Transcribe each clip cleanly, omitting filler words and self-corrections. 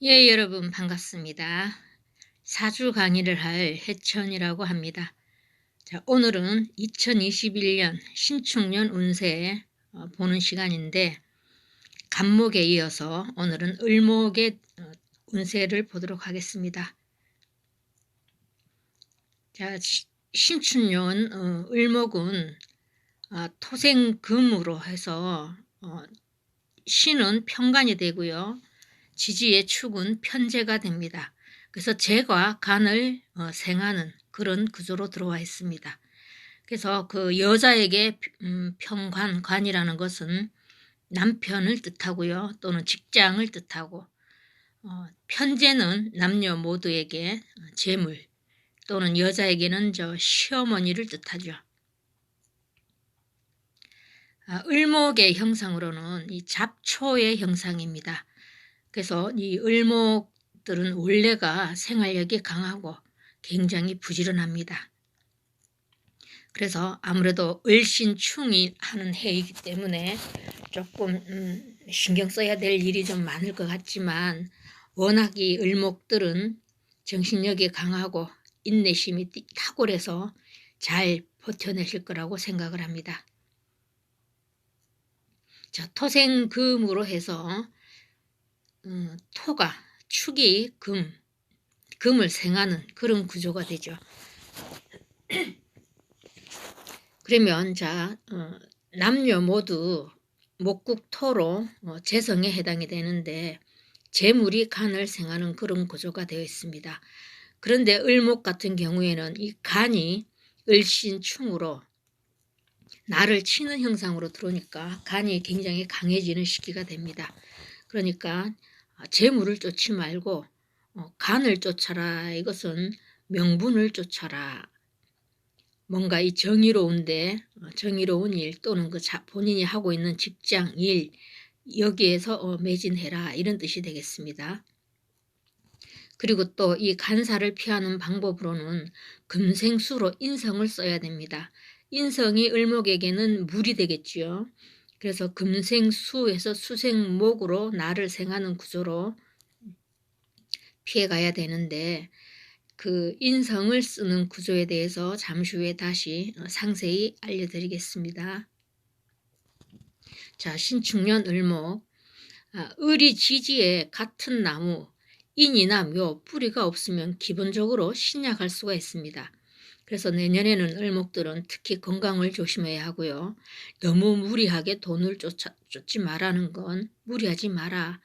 예, 여러분 반갑습니다. 사주 강의를 할 해천이라고 합니다. 자, 오늘은 2021년 신축년 운세 보는 시간인데, 간목에 이어서 오늘은 을목의 운세를 보도록 하겠습니다. 자, 신축년 을목은 토생금으로 해서 신은 편관이 되고요. 지지의 축은 편재가 됩니다. 그래서 재과 간을 생하는 그런 구조로 들어와 있습니다. 그래서 그 여자에게 편관이라는 것은 남편을 뜻하고요. 또는 직장을 뜻하고, 편재는 남녀 모두에게 재물, 또는 여자에게는 시어머니를 뜻하죠. 을목의 형상으로는 이 잡초의 형상입니다. 그래서 이 을목들은 원래가 생활력이 강하고 굉장히 부지런합니다. 그래서 아무래도 을신충이 하는 해이기 때문에 조금 신경 써야 될 일이 좀 많을 것 같지만, 워낙 이 을목들은 정신력이 강하고 인내심이 탁월해서 잘 버텨내실 거라고 생각을 합니다. 자, 토생금으로 해서 토가 축이 금을 생하는 그런 구조가 되죠. 그러면 남녀 모두 목국토로 재성에 해당이 되는데, 재물이 간을 생하는 그런 구조가 되어 있습니다. 그런데 을목 같은 경우에는 이 간이 을신충으로 나를 치는 형상으로 들어오니까 간이 굉장히 강해지는 시기가 됩니다. 그러니까 재물을 쫓지 말고 간을 쫓아라. 이것은 명분을 쫓아라. 뭔가 이 정의로운 일 또는 본인이 하고 있는 직장, 일, 여기에서 매진해라. 이런 뜻이 되겠습니다. 그리고 또 이 간사를 피하는 방법으로는 금생수로 인성을 써야 됩니다. 인성이 을목에게는 물이 되겠지요. 그래서 금생수에서 수생목으로 나를 생하는 구조로 피해가야 되는데, 그 인성을 쓰는 구조에 대해서 잠시 후에 다시 상세히 알려드리겠습니다. 자, 신축년 을목. 을이 지지에 같은 나무, 인이나 묘, 뿌리가 없으면 기본적으로 신약할 수가 있습니다. 그래서 내년에는 을목들은 특히 건강을 조심해야 하고요. 너무 무리하게 돈을 쫓지 말라는 건, 무리하지 마라,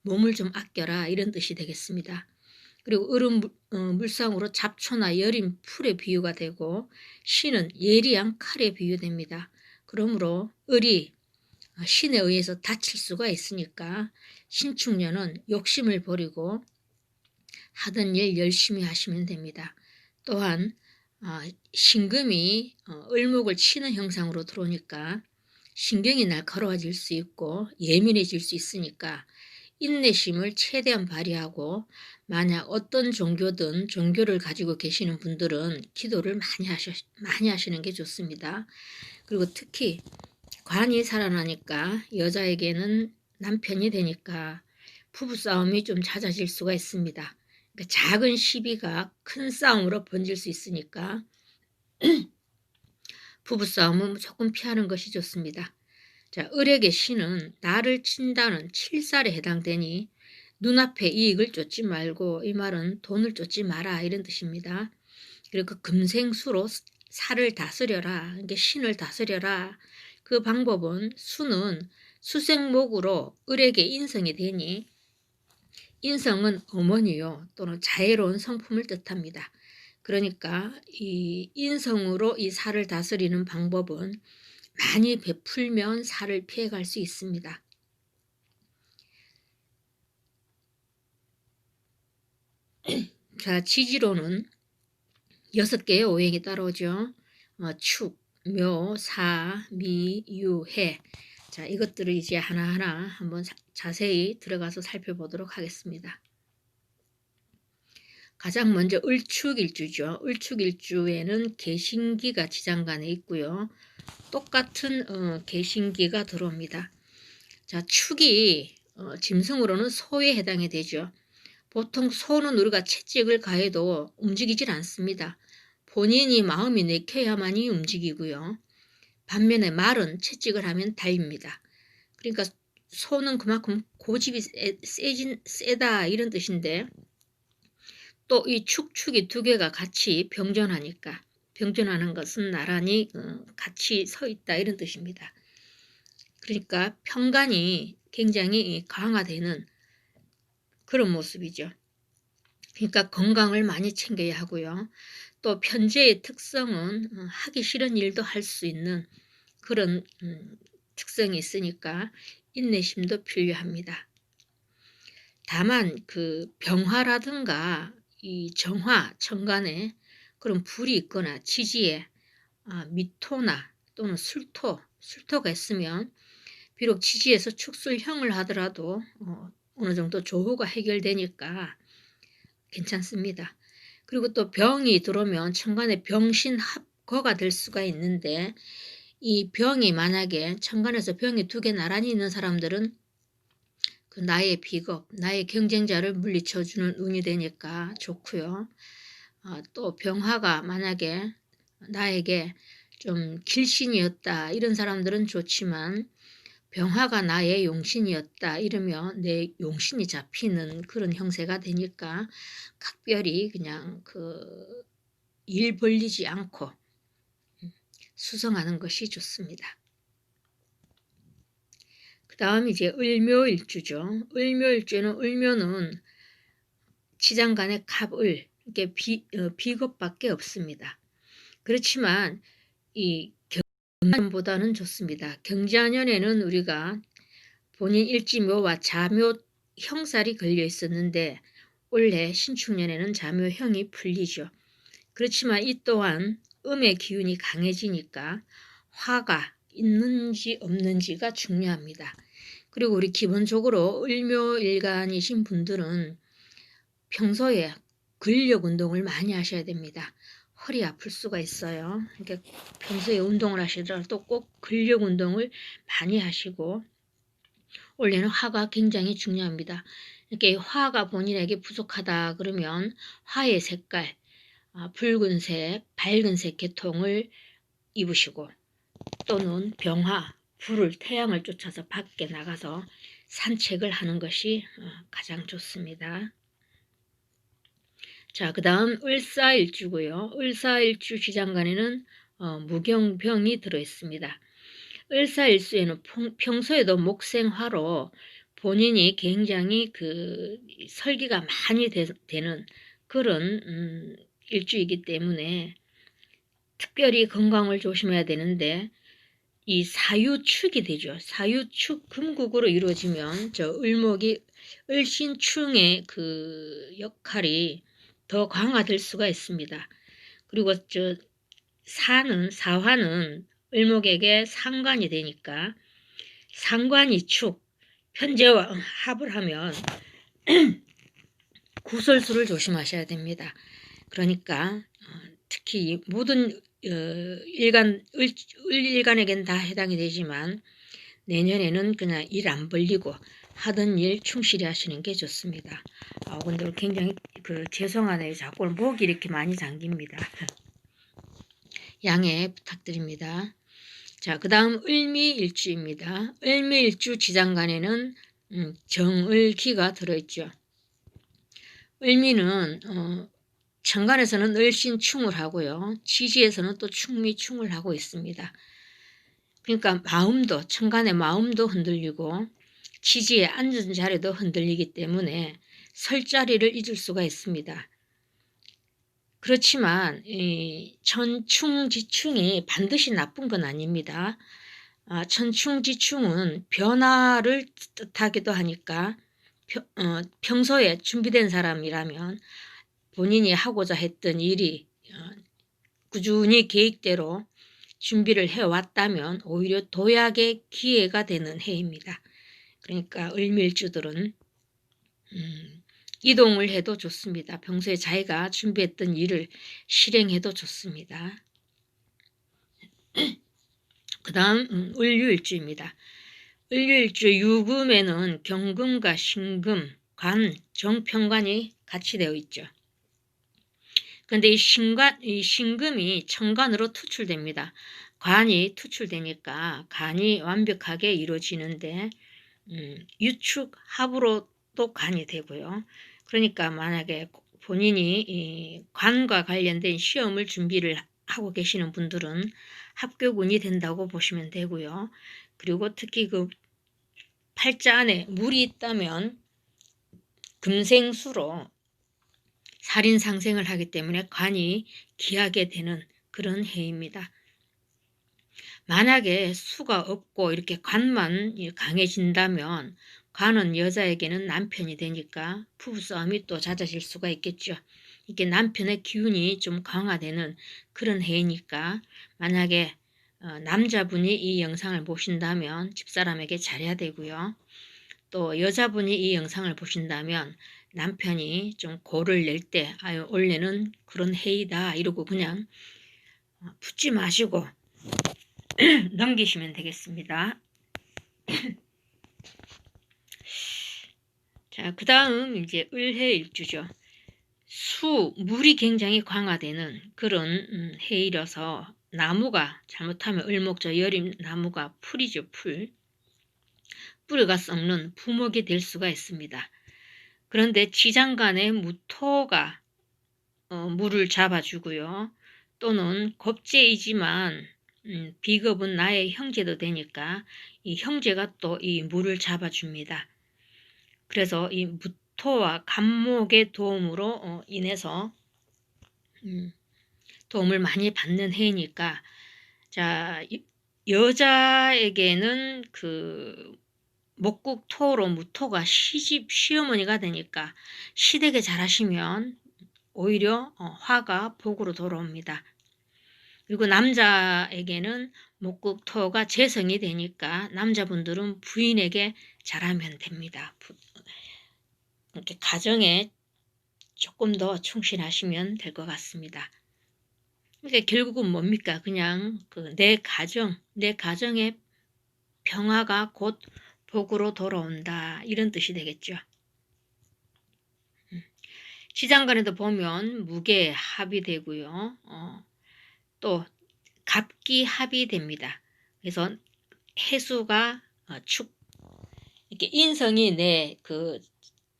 몸을 좀 아껴라, 이런 뜻이 되겠습니다. 그리고 을은 물상으로 잡초나 여린 풀에 비유가 되고, 신은 예리한 칼에 비유됩니다. 그러므로 을이 신에 의해서 다칠 수가 있으니까 신축년은 욕심을 버리고 하던 일 열심히 하시면 됩니다. 또한 신금이 을목을 치는 형상으로 들어오니까 신경이 날카로워질 수 있고 예민해질 수 있으니까 인내심을 최대한 발휘하고, 만약 어떤 종교를 가지고 계시는 분들은 기도를 많이 하시는 게 좋습니다. 그리고 특히 관이 살아나니까 여자에게는 남편이 되니까 부부싸움이 좀 잦아질 수가 있습니다. 그러니까 작은 시비가 큰 싸움으로 번질 수 있으니까 부부싸움은 조금 피하는 것이 좋습니다. 자, 을에게 신은 나를 친다는 칠살에 해당되니 눈앞에 이익을 쫓지 말고, 이 말은 돈을 쫓지 마라, 이런 뜻입니다. 그리고 금생수로 살을 다스려라, 그러니까 신을 다스려라. 그 방법은 수는 수생목으로 을에게 인성이 되니, 인성은 어머니요 또는 자애로운 성품을 뜻합니다. 그러니까 이 인성으로 이 살을 다스리는 방법은 많이 베풀면 살을 피해갈 수 있습니다. 자, 지지로는 6개의 오행이 따라오죠. 축, 묘, 사, 미, 유, 해. 자, 이것들을 이제 하나하나 한번 자세히 들어가서 살펴보도록 하겠습니다. 가장 먼저 을축일주죠. 을축일주에는 개신기가 지장간에 있고요. 똑같은 개신기가 들어옵니다. 자, 축이 짐승으로는 소에 해당이 되죠. 보통 소는 우리가 채찍을 가해도 움직이질 않습니다. 본인이 마음이 내켜야만이 움직이고요. 반면에 말은 채찍을 하면 달립니다. 그러니까 소는 그만큼 고집이 세다 이런 뜻인데, 또 이 축축이 두 개가 같이 병존하니까, 병존하는 것은 나란히 같이 서 있다 이런 뜻입니다. 그러니까 평간이 굉장히 강화되는 그런 모습이죠. 그러니까 건강을 많이 챙겨야 하고요. 또 편재의 특성은 하기 싫은 일도 할 수 있는 그런 특성이 있으니까 인내심도 필요합니다. 다만 그 병화라든가 이 정화, 천간에 그런 불이 있거나 지지에 미토나 또는 술토가 있으면 비록 지지에서 축술형을 하더라도 어느 정도 조후가 해결되니까 괜찮습니다. 그리고 또 병이 들어오면 천간에 병신합거가 될 수가 있는데, 이 병이 만약에 천간에서 병이 두 개 나란히 있는 사람들은 그 나의 비겁, 나의 경쟁자를 물리쳐주는 운이 되니까 좋고요. 또 병화가 만약에 나에게 좀 길신이었다 이런 사람들은 좋지만, 병화가 나의 용신이었다 이러면 내 용신이 잡히는 그런 형세가 되니까 각별히 그냥 일 벌리지 않고 수성하는 것이 좋습니다. 그 다음 이제 을묘일주죠. 을묘일주는 을묘는 지장간의 갑을, 이게 비겁밖에 없습니다. 그렇지만 이 경자년보다는 좋습니다. 경자년에는 우리가 본인 일지묘와 자묘 형살이 걸려 있었는데, 올해 신축년에는 자묘형이 풀리죠. 그렇지만 이 또한 음의 기운이 강해지니까 화가 있는지 없는지가 중요합니다. 그리고 우리 기본적으로 을묘일간이신 분들은 평소에 근력 운동을 많이 하셔야 됩니다. 허리 아플 수가 있어요. 그러니까 평소에 운동을 하시더라도 꼭 근력 운동을 많이 하시고, 올해는 화가 굉장히 중요합니다. 이렇게 화가 본인에게 부족하다 그러면 화의 색깔, 붉은색, 밝은색 계통을 입으시고, 또는 병화, 불을, 태양을 쫓아서 밖에 나가서 산책을 하는 것이 가장 좋습니다. 자, 그 다음 을사일주고요. 을사일주 지장간에는 무경병이 들어있습니다. 을사일수에는 평소에도 목생화로 본인이 굉장히 설기가 많이 되는 그런 일주이기 때문에 특별히 건강을 조심해야 되는데, 이 사유축이 되죠. 사유축 금국으로 이루어지면 저 을목이 을신충의 그 역할이 더 강화될 수가 있습니다. 그리고 저 사화는 을목에게 상관이 되니까 상관이 축, 편재와 합을 하면 구설수를 조심하셔야 됩니다. 그러니까 특히 모든 을일간에겐 다 해당이 되지만, 내년에는 그냥 일 안 벌리고 하던 일 충실히 하시는 게 좋습니다. 근데 굉장히 죄송하네요. 자꾸 목이 이렇게 많이 잠깁니다. 양해 부탁드립니다. 자, 그 다음 을미일주입니다. 을미일주 지장간에는 정을기가 들어있죠. 을미는 천간에서는 을신충을 하고요. 지지에서는 또 충미충을 하고 있습니다. 그러니까 천간의 마음도 흔들리고 지지에 앉은 자리도 흔들리기 때문에 설 자리를 잊을 수가 있습니다. 그렇지만 천충지충이 반드시 나쁜 건 아닙니다. 천충지충은 변화를 뜻하기도 하니까 평소에 준비된 사람이라면 본인이 하고자 했던 일이 꾸준히 계획대로 준비를 해왔다면 오히려 도약의 기회가 되는 해입니다. 그러니까 을밀주들은 이동을 해도 좋습니다. 평소에 자기가 준비했던 일을 실행해도 좋습니다. 그 다음 을유일주입니다. 을유일주 유금에는 경금과 신금, 관, 정평관이 같이 되어 있죠. 그런데 이 신금이 천간으로 투출됩니다. 관이 투출되니까 간이 완벽하게 이루어지는데 유축, 합으로 또 간이 되고요. 그러니까 만약에 본인이 이 관과 관련된 시험을 준비를 하고 계시는 분들은 합격운이 된다고 보시면 되고요. 그리고 특히 그 팔자 안에 물이 있다면 금생수로 살인상생을 하기 때문에 관이 기하게 되는 그런 해입니다. 만약에 수가 없고 이렇게 관만 강해진다면 관은 여자에게는 남편이 되니까 부부싸움이 또 잦아질 수가 있겠죠. 이게 남편의 기운이 좀 강화되는 그런 해이니까 만약에 남자분이 이 영상을 보신다면 집사람에게 잘해야 되고요. 또 여자분이 이 영상을 보신다면 남편이 좀 고를 낼 때 아유 원래는 그런 해이다 이러고 그냥 붙지 마시고 넘기시면 되겠습니다. 자, 그 다음 이제 을해일주죠. 물이 굉장히 강화되는 그런 해이라서 나무가 잘못하면 을목조 여림 나무가 풀이죠, 풀. 뿌리가 썩는 부목이 될 수가 있습니다. 그런데 지장간에 무토가 물을 잡아주고요. 또는 겁재이지만 비겁은 나의 형제도 되니까 이 형제가 또 이 물을 잡아줍니다. 그래서 이 무토와 간목의 도움으로 인해서 도움을 많이 받는 해니까 자 여자에게는 그 목국토로 무토가 시어머니가 되니까 시댁에 잘하시면 오히려 화가 복으로 돌아옵니다. 그리고 남자에게는 목국토가 재성이 되니까 남자분들은 부인에게 잘하면 됩니다. 이렇게 가정에 조금 더 충실하시면 될 것 같습니다. 그러니까 결국은 뭡니까? 그냥 내 가정의 평화가 곧 복으로 돌아온다 이런 뜻이 되겠죠. 시장간에도 보면 무게 합이 되고요. 또 갑기 합이 됩니다. 그래서 해수가 이렇게 인성이 내 그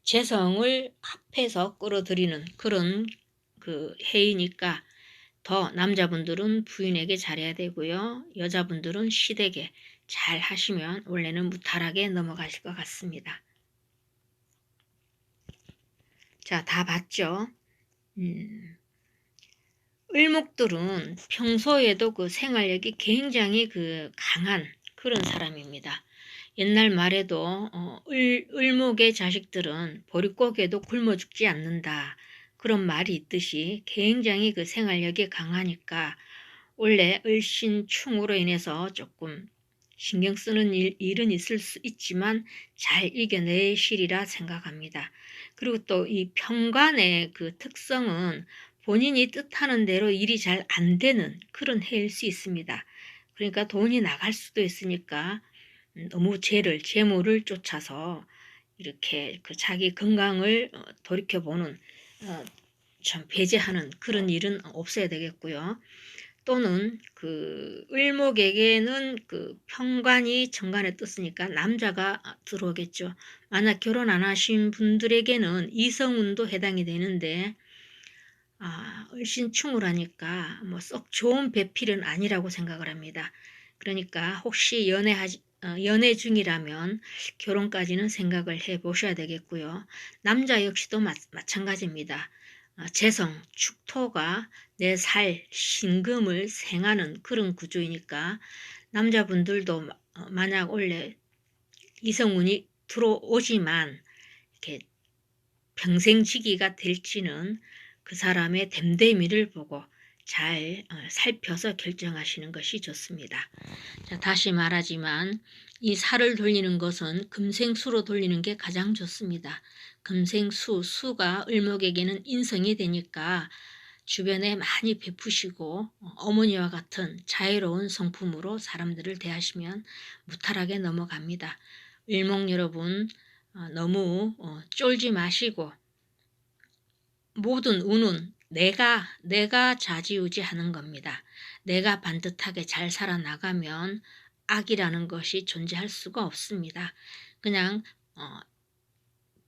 재성을 합해서 끌어들이는 그런 그 해이니까 더 남자분들은 부인에게 잘해야 되고요. 여자분들은 시댁에 잘 하시면 원래는 무탈하게 넘어가실 것 같습니다. 자, 다 봤죠? 을목들은 평소에도 그 생활력이 굉장히 강한 그런 사람입니다. 옛날 말에도 을목의 자식들은 보릿고개도 굶어 죽지 않는다. 그런 말이 있듯이 굉장히 그 생활력이 강하니까 원래 을신충으로 인해서 조금 신경 쓰는 일은 있을 수 있지만 잘 이겨내시리라 생각합니다. 그리고 또 이 평관의 그 특성은 본인이 뜻하는 대로 일이 잘 안 되는 그런 해일 수 있습니다. 그러니까 돈이 나갈 수도 있으니까 너무 재물을 쫓아서 이렇게 그 자기 건강을 돌이켜보는 참 배제하는 그런 일은 없어야 되겠고요. 또는 그 을목에게는 그 평관이 정관에 떴으니까 남자가 들어오겠죠. 만약 결혼 안 하신 분들에게는 이성운도 해당이 되는데 을신충을 하니까 뭐 썩 좋은 배필은 아니라고 생각을 합니다. 그러니까 혹시 연애 중이라면 결혼까지는 생각을 해 보셔야 되겠고요. 남자 역시도 마찬가지입니다. 재성, 축토가 내 살, 신금을 생하는 그런 구조이니까 남자분들도 만약 원래 이성운이 들어오지만 이렇게 평생지기가 될지는 그 사람의 됨됨이를 보고 잘 살펴서 결정하시는 것이 좋습니다. 자, 다시 말하지만 이 살을 돌리는 것은 금생수로 돌리는 게 가장 좋습니다. 금생수, 수가 을목에게는 인성이 되니까 주변에 많이 베푸시고 어머니와 같은 자애로운 성품으로 사람들을 대하시면 무탈하게 넘어갑니다. 을목 여러분 너무 쫄지 마시고 모든 운은 내가 좌지우지하는 겁니다. 내가 반듯하게 잘 살아나가면 악이라는 것이 존재할 수가 없습니다. 그냥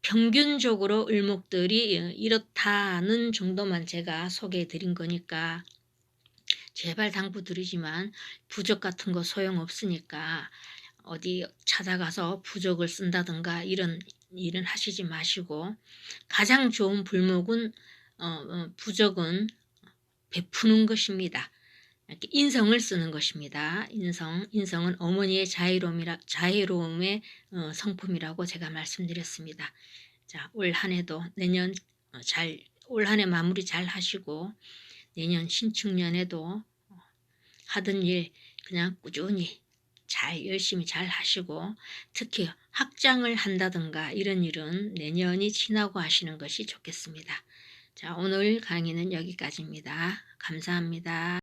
평균적으로 을목들이 이렇다는 정도만 제가 소개해 드린 거니까 제발 당부드리지만 부적 같은 거 소용없으니까 어디 찾아가서 부적을 쓴다든가 이런 일은 하시지 마시고, 가장 좋은 불목은 부적은 베푸는 것입니다. 이렇게 인성을 쓰는 것입니다. 인성은 어머니의 자애로움의 성품이라고 제가 말씀드렸습니다. 자, 올 한 해도 내년 올 한 해 마무리 잘 하시고 내년 신축년에도 하던 일 그냥 꾸준히 열심히 잘 하시고, 특히 확장을 한다든가 이런 일은 내년이 지나고 하시는 것이 좋겠습니다. 자, 오늘 강의는 여기까지입니다. 감사합니다.